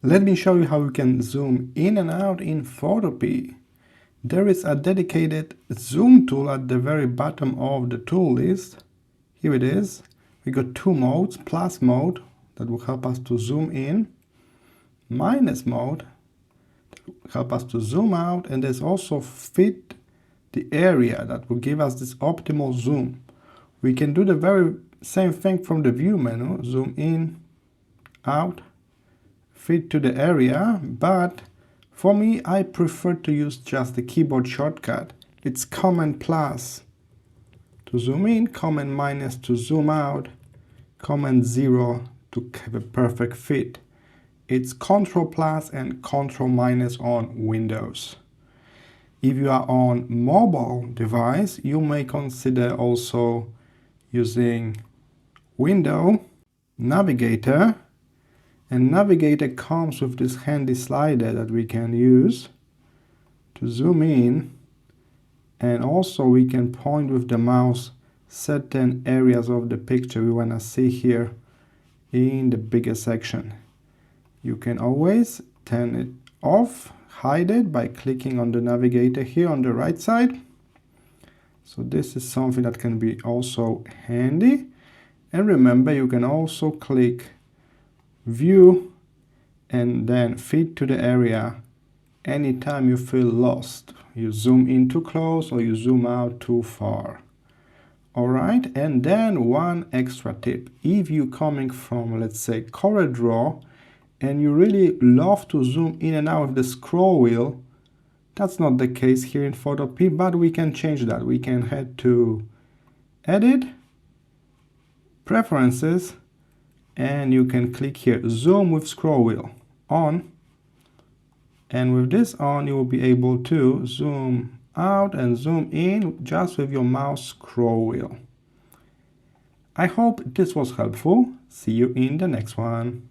Let me show you how you can zoom in and out in Photopea. There is a dedicated zoom tool at the very bottom of the tool list. Here it is. We got two modes, plus mode that will help us to zoom in, minus mode that will help us to zoom out, and there's also fit the area that will give us this optimal zoom. We can do the very same thing from the view menu, zoom in, out, fit to the area, but for me, I prefer to use just the keyboard shortcut. It's Command plus to zoom in, Command minus to zoom out, Command 0 to have a perfect fit. It's Ctrl plus and Ctrl minus on Windows. If you are on mobile device, you may consider also using Window, Navigator, and Navigator comes with this handy slider that we can use to zoom in, and also we can point with the mouse certain areas of the picture we want to see here in the bigger section. You can always turn it off, hide it by clicking on the navigator here on the right side. So this is something that can be also handy. And remember, you can also click View and then fit to the area anytime you feel lost. You zoom in too close or you zoom out too far. Alright, and then one extra tip. If you're coming from, let's say, CorelDRAW and you really love to zoom in and out with the scroll wheel, that's not the case here in Photopea, but we can change that. We can head to Edit, Preferences, and you can click here, Zoom with scroll wheel, on. And with this on, you will be able to zoom out and zoom in just with your mouse scroll wheel. I hope this was helpful. See you in the next one.